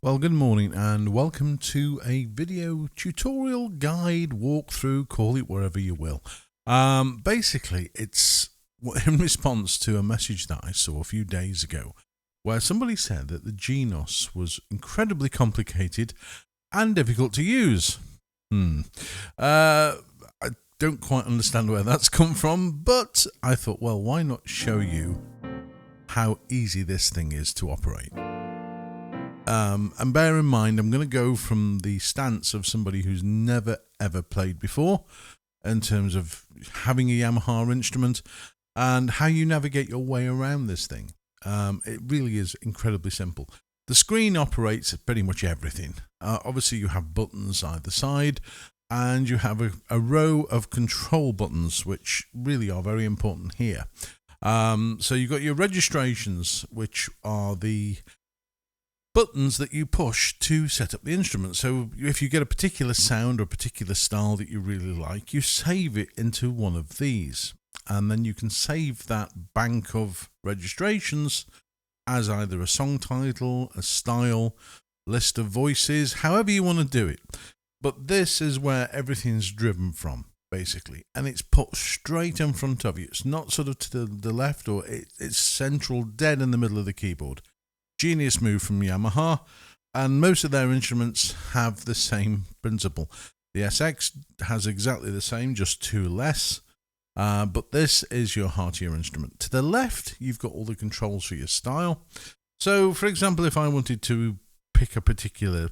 Well, good morning and welcome to a video tutorial, guide, walkthrough, call it wherever you will. Basically, it's in response to a message that I saw a few days ago where somebody said that the Genos was incredibly complicated and difficult to use. I don't quite understand where that's come from, but I thought, well, why not show you how easy this thing is to operate? And bear in mind, I'm going to go from the stance of somebody who's never ever played before in terms of having a Yamaha instrument and how you navigate your way around this thing. It really is incredibly simple. The screen operates pretty much everything. Obviously, you have buttons either side, and you have a row of control buttons, which really are very important here. So you've got your registrations, which are the buttons that you push to set up the instrument. So if you get a particular sound or a particular style that you really like, you save it into one of these, and then you can save that bank of registrations as either a song title, a style, list of voices, however you want to do it. But this is where everything's driven from, basically, and it's put straight in front of you. It's not sort of to the left, or it's central, dead in the middle of the keyboard. Genius move from Yamaha, and most of their instruments have the same principle. The SX has exactly the same, just two less, but this is your heartier instrument. To the left, you've got all the controls for your style. So, for example, if I wanted to pick a particular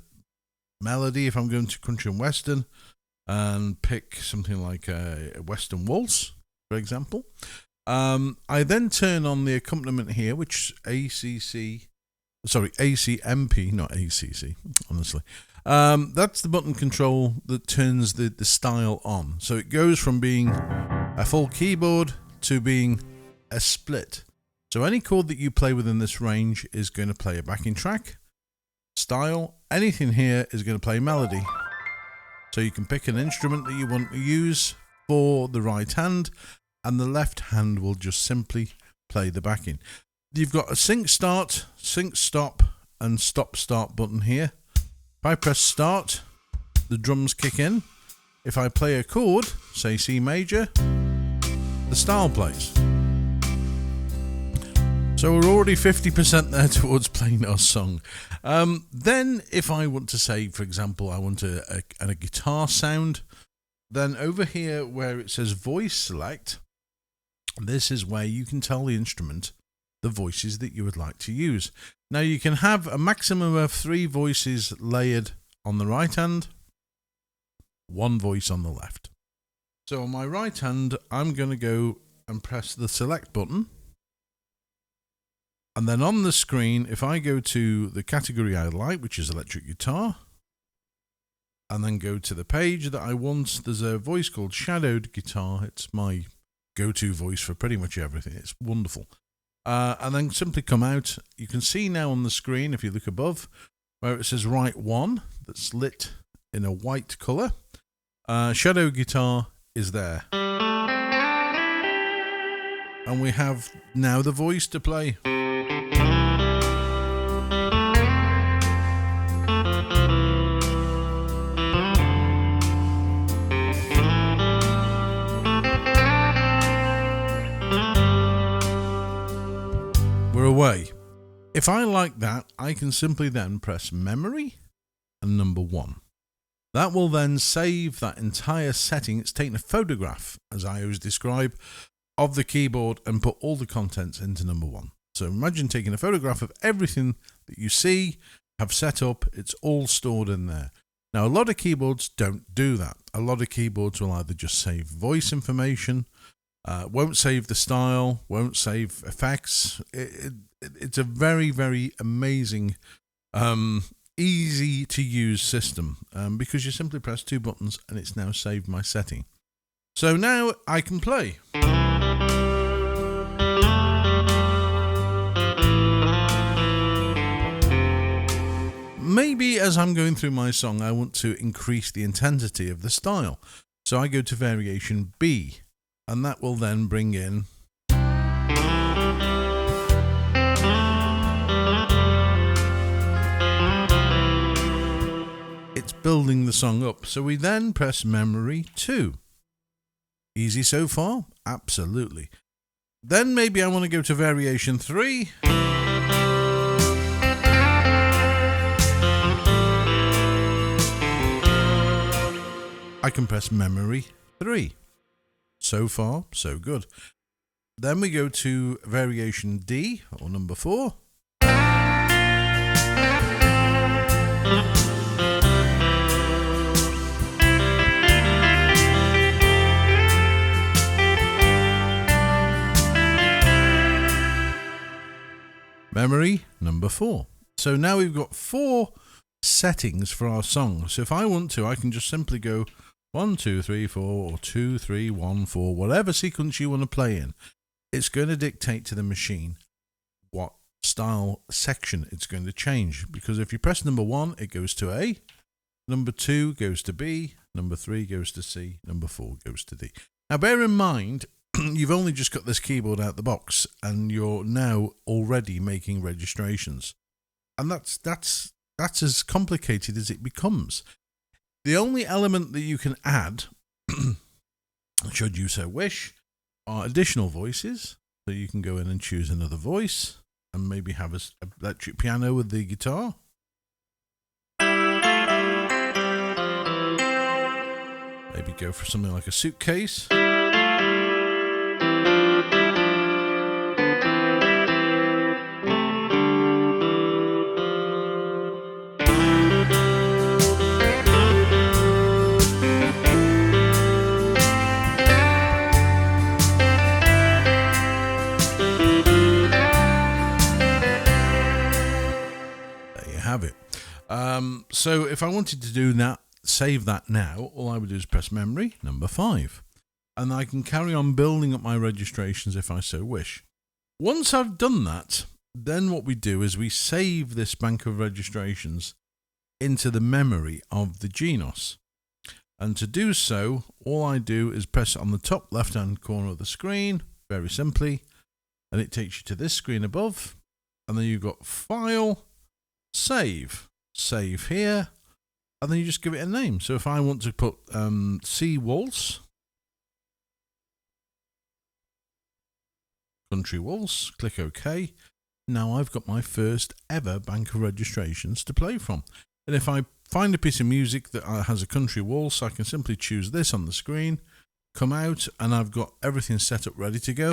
melody, if I'm going to country and western, and pick something like a western waltz, for example, I then turn on the accompaniment here, which ACMP, not ACC, honestly. That's the button control that turns the style on. So it goes from being a full keyboard to being a split. So any chord that you play within this range is going to play a backing track, style, anything here is going to play melody. So you can pick an instrument that you want to use for the right hand, and the left hand will just simply play the backing. You've got a sync start, sync stop, and stop start button here. If I press start, the drums kick in. If I play a chord, say C major, the style plays. So we're already 50% there towards playing our song. Then if I want to say, for example, I want a guitar sound, then over here where it says voice select, this is where you can tell the instrument the voices that you would like to use. Now you can have a maximum of 3 voices layered on the right hand, 1 voice on the left. So on my right hand, I'm going to go and press the select button. And then on the screen, if I go to the category I like, which is electric guitar, and then go to the page that I want, there's a voice called shadowed guitar. It's my go-to voice for pretty much everything. It's wonderful. And then simply come out. You can see now on the screen, if you look above, where it says Write 1, that's lit in a white colour. Shadow guitar is there. And we have now the voice to play. Away. If I like that, I can simply then press memory and number 1. That will then save that entire setting. It's taken a photograph, as I always describe, of the keyboard and put all the contents into number 1. So imagine taking a photograph of everything that you see, have set up, it's all stored in there. Now, a lot of keyboards don't do that. A lot of keyboards will either just save voice information, won't save the style, won't save effects. It's a very, very amazing, easy to use system because you simply press 2 buttons and it's now saved my setting. So now I can play. Maybe as I'm going through my song, I want to increase the intensity of the style. So I go to variation B. And that will then bring in building the song up. So we then press memory 2. Easy so far? Absolutely. Then maybe I want to go to variation 3. I can press memory 3. So far, so good. Then we go to variation D, or number 4. Memory number 4. So now we've got 4 settings for our song. So if I want to, I can just simply go 1, 2, 3, 4, or 2, 3, 1, 4, whatever sequence you want to play in. It's going to dictate to the machine what style section it's going to change. Because if you press number 1, it goes to A. Number 2 goes to B. Number 3 goes to C. Number 4 goes to D. Now bear in mind, you've only just got this keyboard out the box and you're now already making registrations. And that's as complicated as it becomes. The only element that you can add, should you so wish, are additional voices. So you can go in and choose another voice and maybe have an electric piano with the guitar. Maybe go for something like a suitcase. Have it. So if I wanted to do that, save that now, all I would do is press memory number 5, and I can carry on building up my registrations if I so wish. Once I've done that, then what we do is we save this bank of registrations into the memory of the Genos. And to do so, all I do is press on the top left hand corner of the screen, very simply, and it takes you to this screen above, and then you've got File, Save here, and then you just give it a name. So if I want to put C Waltz, Country Waltz, click OK. Now I've got my first ever bank of registrations to play from. And if I find a piece of music that has a country waltz, I can simply choose this on the screen, come out, and I've got everything set up ready to go.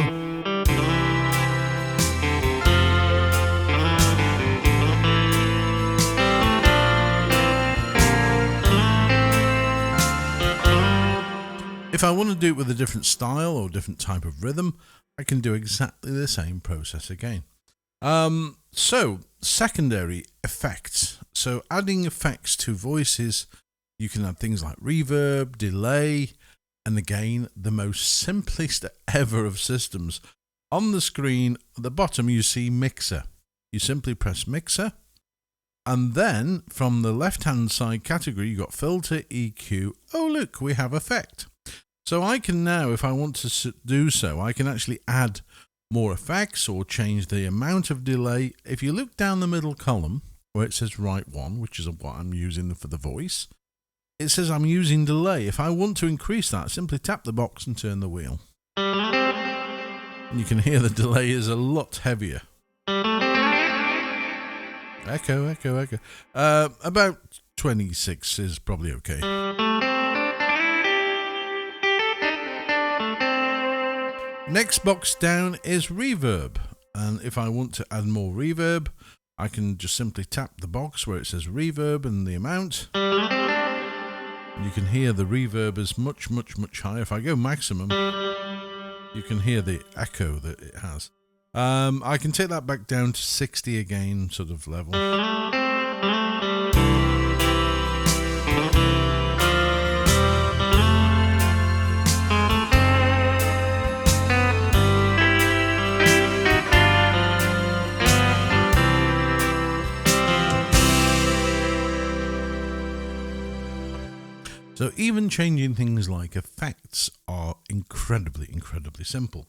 If I want to do it with a different style or different type of rhythm, I can do exactly the same process again. So, secondary effects. So, adding effects to voices, you can add things like reverb, delay, and again, the most simplest ever of systems. On the screen, at the bottom, you see Mixer. You simply press Mixer, and then from the left-hand side category, you've got Filter, EQ. Oh, look, we have Effect. So I can now, if I want to do so, I can actually add more effects or change the amount of delay. If you look down the middle column where it says right one, which is what I'm using for the voice, it says I'm using delay. If I want to increase that, simply tap the box and turn the wheel. And you can hear the delay is a lot heavier. Echo, echo, echo. About 26 is probably okay. Next box down is reverb, and if I want to add more reverb, I can just simply tap the box where it says reverb and the amount. You can hear the reverb is much higher. If I go maximum, you can hear the echo that it has. I can take that back down to 60 again, sort of level. So even changing things like effects are incredibly simple.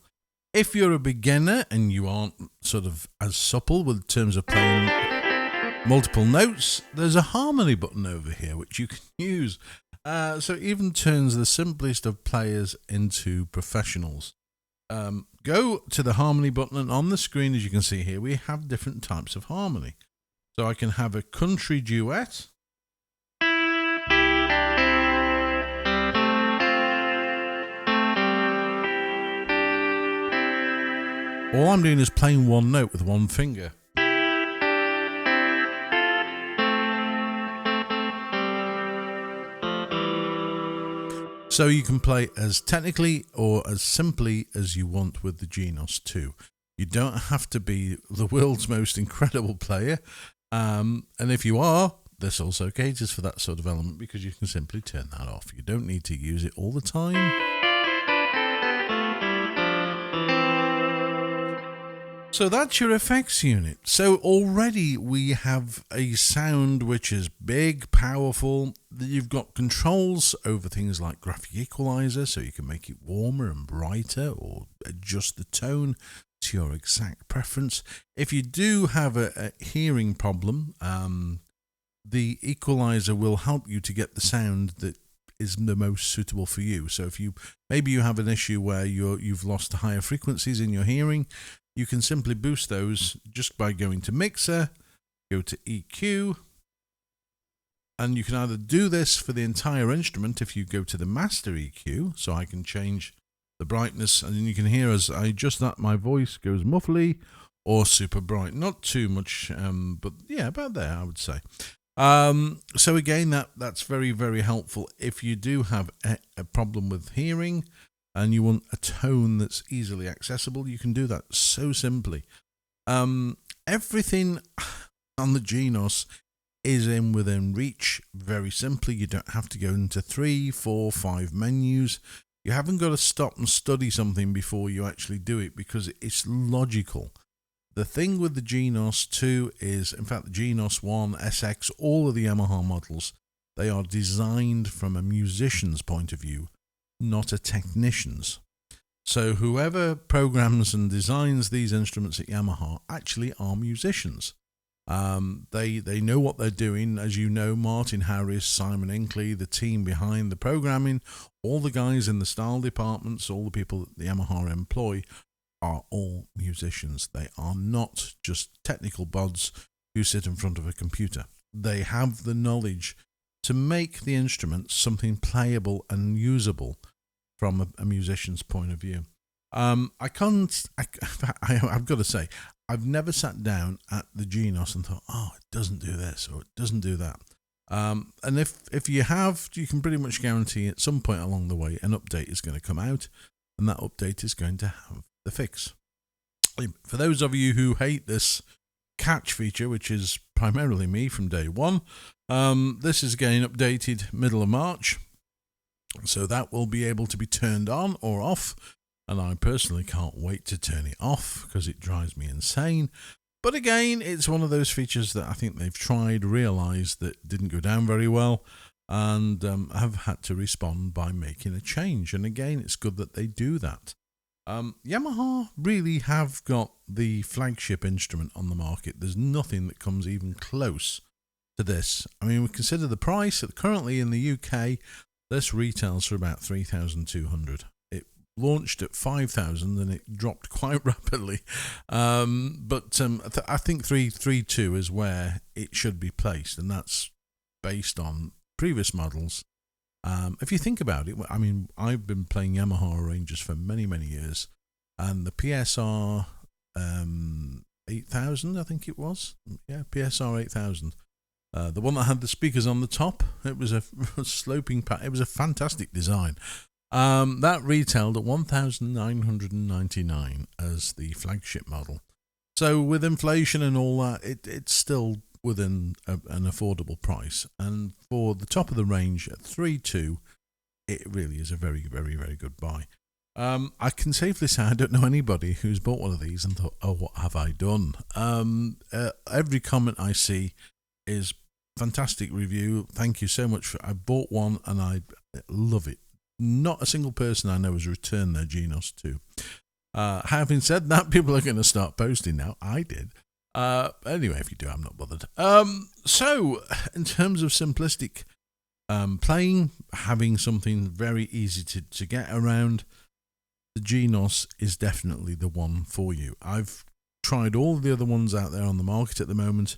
If you're a beginner and you aren't sort of as supple with terms of playing multiple notes, there's a harmony button over here which you can use. So it even turns the simplest of players into professionals. Go to the harmony button, and on the screen, as you can see here, we have different types of harmony. So I can have a country duet. All I'm doing is playing one note with one finger. So you can play as technically or as simply as you want with the Genos 2. You don't have to be the world's most incredible player. And if you are, this also caters for that sort of element, because you can simply turn that off. You don't need to use it all the time. So that's your effects unit. So already we have a sound which is big, powerful. You've got controls over things like graphic equalizer, so you can make it warmer and brighter or adjust the tone to your exact preference. If you do have a hearing problem, the equalizer will help you to get the sound that is the most suitable for you. So if maybe you have an issue where you've lost the higher frequencies in your hearing, you can simply boost those just by going to Mixer, go to EQ, and you can either do this for the entire instrument if you go to the Master EQ, so I can change the brightness, and you can hear as I adjust that, my voice goes muffly or super bright. Not too much, but yeah, about there, I would say. So again, that's very, very helpful if you do have a problem with hearing and you want a tone that's easily accessible. You can do that so simply. Everything on the Genos is within reach very simply. You don't have to go into 3, 4, 5 menus. You haven't got to stop and study something before you actually do it, because it's logical. The thing with the Genos 2 is, in fact, the Genos 1, SX, all of the Yamaha models, they are designed from a musician's point of view, not a technician's. So whoever programs and designs these instruments at Yamaha actually are musicians. They know what they're doing. As you know, Martin Harris, Simon Inkley, the team behind the programming, all the guys in the style departments, all the people that the Yamaha employ are all musicians. They are not just technical buds who sit in front of a computer. They have the knowledge to make the instrument something playable and usable from a musician's point of view. I've got to say, I've never sat down at the Genos and thought, oh, it doesn't do this or it doesn't do that. And if you have, you can pretty much guarantee at some point along the way an update is going to come out, and that update is going to have the fix. For those of you who hate this catch feature, which is primarily me from day one, this is getting updated middle of March. So that will be able to be turned on or off, and I personally can't wait to turn it off because it drives me insane. But again, it's one of those features that I think they've tried, realised that didn't go down very well, and have had to respond by making a change. And again, it's good that they do that. Yamaha really have got the flagship instrument on the market. There's nothing that comes even close to this. I mean, we consider the price. Currently in the UK, this retails for about $3,200. It launched at $5,000 and it dropped quite rapidly. But I think 332 is where it should be placed, and that's based on previous models. If you think about it, I mean, I've been playing Yamaha arrangers for many, many years, and the PSR 8000, I think it was. Yeah, PSR 8000. The one that had the speakers on the top, it was a sloping pattern. It was a fantastic design. That retailed at $1,999 as the flagship model. So with inflation and all that, it's still within an affordable price. And for the top of the range at 3.2, it really is a very, very, very good buy. I can safely say I don't know anybody who's bought one of these and thought, oh, what have I done? Every comment I see is fantastic review. Thank you so much. I bought one and I love it. Not a single person I know has returned their Genos 2. Having said that, people are going to start posting now. I did. Anyway, if you do, I'm not bothered. So, in terms of simplistic playing, having something very easy to get around, the Genos is definitely the one for you. I've tried all the other ones out there on the market at the moment,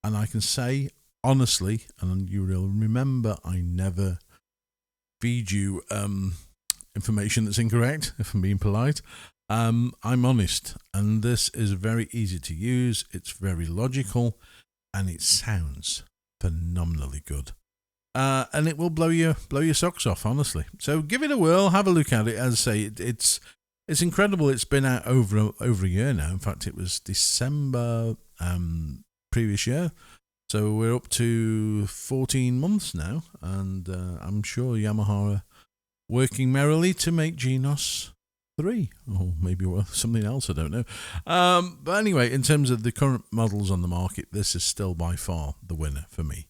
and I can say honestly, and you will remember, I never feed you information that's incorrect, if I'm being polite. I'm honest, and this is very easy to use. It's very logical, and it sounds phenomenally good. And it will blow your socks off, honestly. So give it a whirl, have a look at it. As I say, it's incredible. It's been out over a year now. In fact, it was December previous year. So we're up to 14 months now, and I'm sure Yamaha are working merrily to make Genos 3, or maybe something else, I don't know. But anyway, in terms of the current models on the market, this is still by far the winner for me.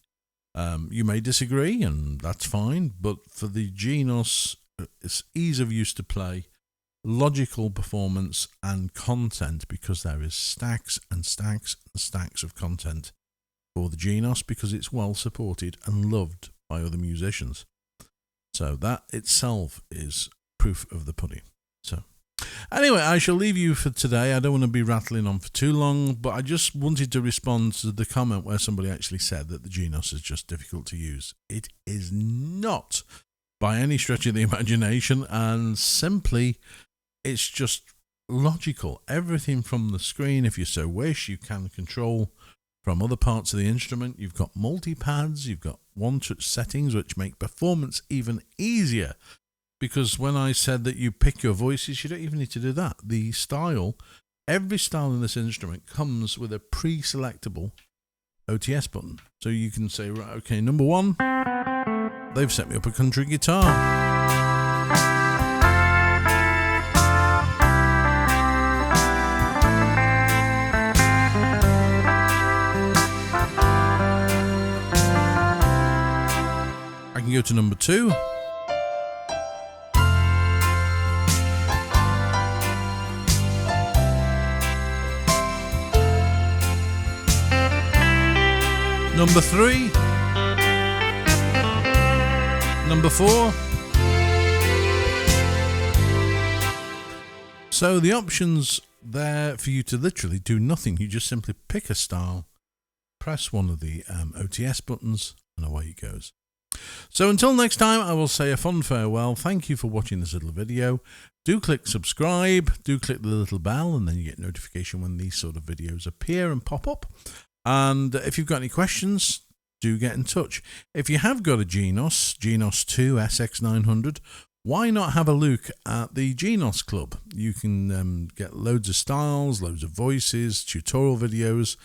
You may disagree, and that's fine, but for the Genos, it's ease of use to play, logical performance, and content, because there is stacks and stacks and stacks of content for the Genos, because it's well supported and loved by other musicians. So that itself is proof of the pudding. So anyway, I shall leave you for today. I don't want to be rattling on for too long, but I just wanted to respond to the comment where somebody actually said that the Genos is just difficult to use. It is not, by any stretch of the imagination, and simply it's just logical. Everything from the screen, if you so wish, you can control from other parts of the instrument. You've got multi-pads, you've got one-touch settings, which make performance even easier. Because when I said that you pick your voices, you don't even need to do that. The style, every style in this instrument comes with a pre-selectable OTS button. So you can say, right, okay, number 1, they've set me up a country guitar. I can go to number 2. Number 3, number 4. So the options there for you to literally do nothing. You just simply pick a style, press one of the OTS buttons, and away it goes. So until next time, I will say a fond farewell. Thank you for watching this little video. Do click subscribe, do click the little bell, and then you get notification when these sort of videos appear and pop up. And if you've got any questions, do get in touch. If you have got a Genos 2 SX900, why not have a look at the Genos Club? You can get loads of styles, loads of voices, tutorial videos,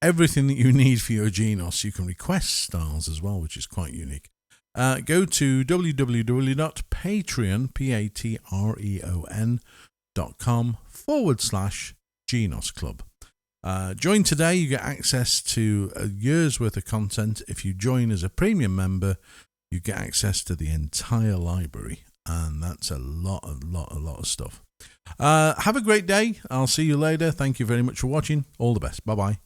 everything that you need for your Genos. You can request styles as well, which is quite unique. Go to www.patreon.com/Genos Club. Join today, you get access to a year's worth of content. If you join as a premium member, you get access to the entire library, and that's a lot of stuff. Have a great day. I'll see you later. Thank you very much for watching. All the best. Bye-bye.